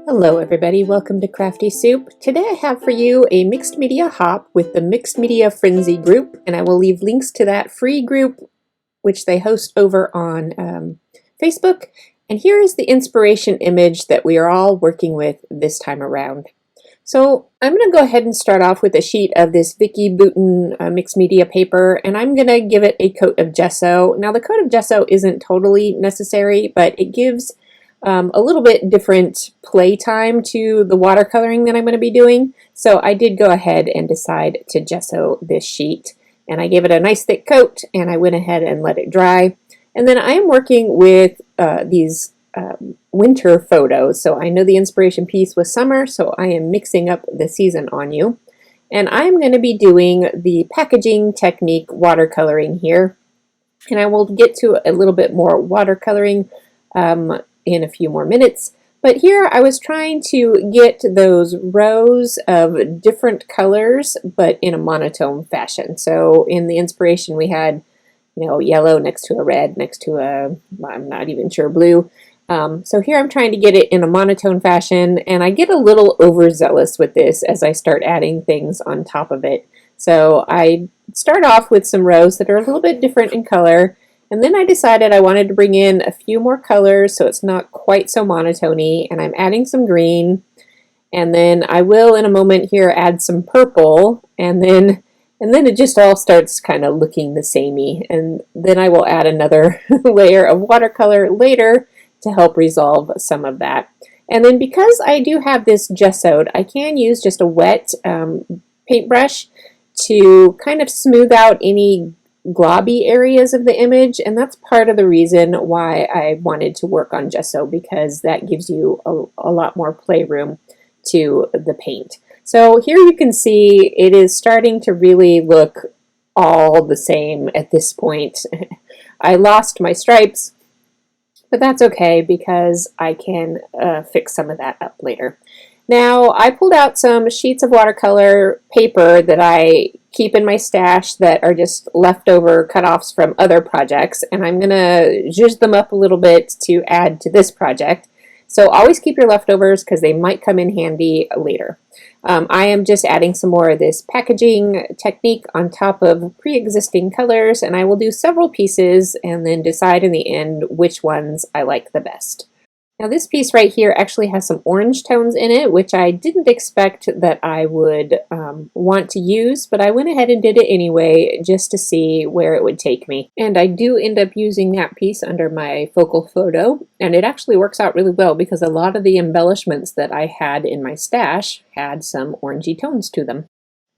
Hello everybody, welcome to Crafty Soup. Today I have for you a mixed media hop with the Mixed Media Frenzy group, and I will leave links to that free group which they host over on Facebook. And here is the inspiration image that we are all working with this time around. So I'm going to go ahead and start off with a sheet of this Vicky Bouton mixed media paper, and I'm going to give it a coat of gesso. Now the coat of gesso isn't totally necessary, but it gives a little bit different play time to the watercoloring that I'm going to be doing. So I did go ahead and decide to gesso this sheet, and I gave it a nice thick coat, and I went ahead and let it dry. And then I am working with these winter photos. So I know the inspiration piece was summer, so I am mixing up the season on you. And I'm going to be doing the packaging technique watercoloring here. And I will get to a little bit more watercoloring in a few more minutes. But here I was trying to get those rows of different colors, but in a monotone fashion. So in the inspiration we had, yellow next to a red, next to a, I'm not even sure, blue. So here I'm trying to get it in a monotone fashion, and I get a little overzealous with this as I start adding things on top of it. So I start off with some rows that are a little bit different in color, and then I decided I wanted to bring in a few more colors so it's not quite so monotone-y, and I'm adding some green, and then I will in a moment here add some purple, and then it just all starts kind of looking the samey, and then I will add another layer of watercolor later to help resolve some of that. And then because I do have this gessoed, I can use just a wet paintbrush to kind of smooth out any globby areas of the image, and that's part of the reason why I wanted to work on gesso, because that gives you a lot more playroom to the paint. So here you can see it is starting to really look all the same at this point. I lost my stripes, but that's okay because I can fix some of that up later. Now I pulled out some sheets of watercolor paper that I keep in my stash that are just leftover cutoffs from other projects, and I'm going to zhuzh them up a little bit to add to this project. So always keep your leftovers because they might come in handy later. I am just adding some more of this packaging technique on top of pre-existing colors, and I will do several pieces and then decide in the end which ones I like the best. Now this piece right here actually has some orange tones in it, which I didn't expect that I would want to use, but I went ahead and did it anyway just to see where it would take me. And I do end up using that piece under my focal photo, and it actually works out really well because a lot of the embellishments that I had in my stash had some orangey tones to them.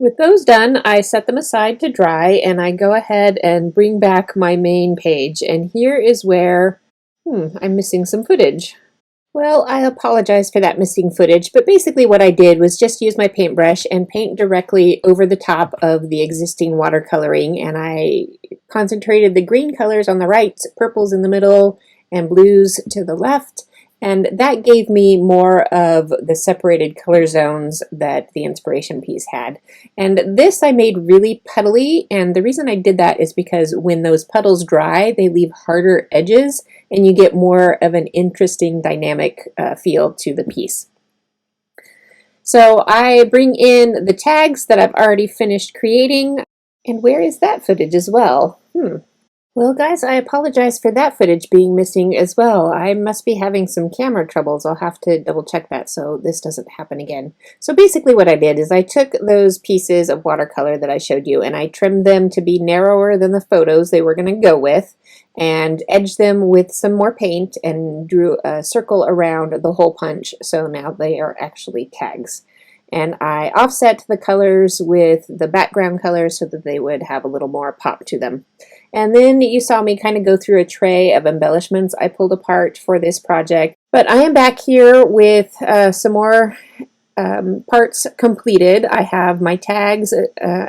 With those done, I set them aside to dry, and I go ahead and bring back my main page, and here is where I'm missing some footage. Well, I apologize for that missing footage, but basically what I did was just use my paintbrush and paint directly over the top of the existing watercoloring, and I concentrated the green colors on the right, purples in the middle, and blues to the left, and that gave me more of the separated color zones that the inspiration piece had. And this I made really puddly, and the reason I did that is because when those puddles dry, they leave harder edges, and you get more of an interesting dynamic feel to the piece. So I bring in the tags that I've already finished creating, and where is that footage as well? Well guys, I apologize for that footage being missing as well. I must be having some camera troubles. I'll have to double check that so this doesn't happen again. So basically what I did is I took those pieces of watercolor that I showed you and I trimmed them to be narrower than the photos they were going to go with, and edged them with some more paint and drew a circle around the hole punch, so now they are actually tags. And I offset the colors with the background colors so that they would have a little more pop to them. And then you saw me kind of go through a tray of embellishments I pulled apart for this project. But I am back here with some more parts completed. I have my tags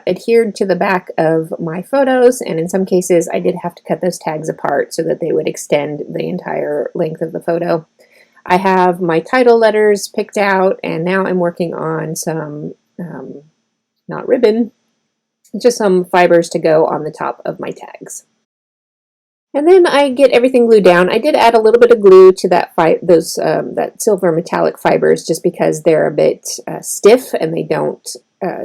adhered to the back of my photos, and in some cases I did have to cut those tags apart so that they would extend the entire length of the photo. I have my title letters picked out, and now I'm working on some, not ribbon, just some fibers to go on the top of my tags. And then I get everything glued down. I did add a little bit of glue to that silver metallic fibers just because they're a bit stiff and they don't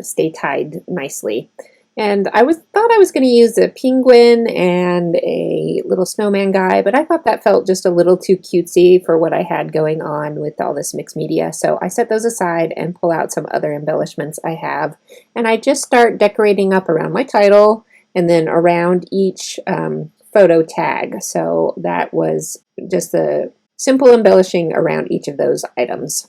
stay tied nicely. And thought I was going to use a penguin and a little snowman guy, but I thought that felt just a little too cutesy for what I had going on with all this mixed media. So I set those aside and pull out some other embellishments I have. And I just start decorating up around my title and then around each photo tag. So that was just the simple embellishing around each of those items.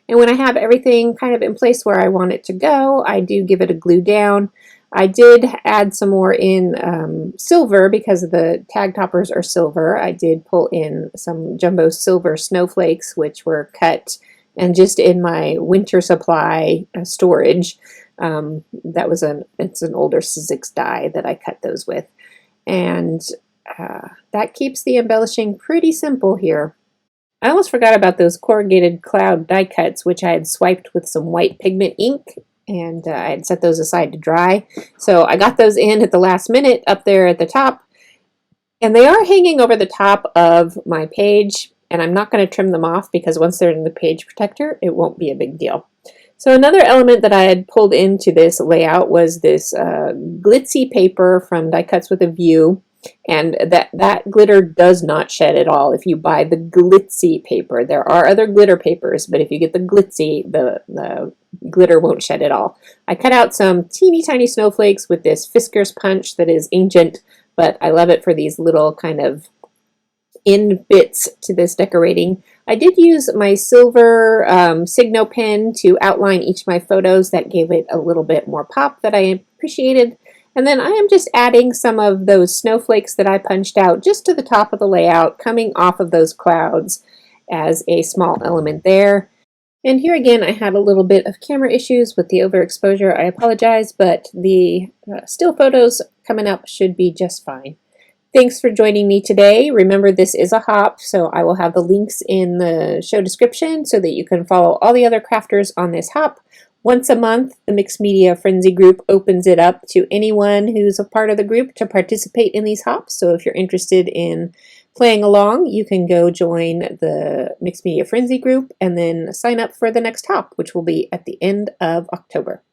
And when I have everything kind of in place where I want it to go, I do give it a glue down. I did add some more in silver because the tag toppers are silver. I did pull in some jumbo silver snowflakes, which were cut and just in my winter supply storage. It's an older Sizzix die that I cut those with. And that keeps the embellishing pretty simple here. I almost forgot about those corrugated cloud die cuts, which I had swiped with some white pigment ink, and I had set those aside to dry. So I got those in at the last minute up there at the top, and they are hanging over the top of my page, and I'm not going to trim them off because once they're in the page protector, it won't be a big deal. So another element that I had pulled into this layout was this glitzy paper from Die Cuts with a View. And that glitter does not shed at all if you buy the glitzy paper. There are other glitter papers, but if you get the glitzy, the glitter won't shed at all. I cut out some teeny tiny snowflakes with this Fisker's punch that is ancient, but I love it for these little kind of end bits to this decorating. I did use my silver Signo pen to outline each of my photos. That gave it a little bit more pop that I appreciated. And then I am just adding some of those snowflakes that I punched out just to the top of the layout, coming off of those clouds as a small element there. And here again, I had a little bit of camera issues with the overexposure. I apologize, but the still photos coming up should be just fine. Thanks for joining me today. Remember, this is a hop, so I will have the links in the show description so that you can follow all the other crafters on this hop. Once a month, the Mixed Media Frenzy group opens it up to anyone who's a part of the group to participate in these hops. So if you're interested in playing along, you can go join the Mixed Media Frenzy group and then sign up for the next hop, which will be at the end of October.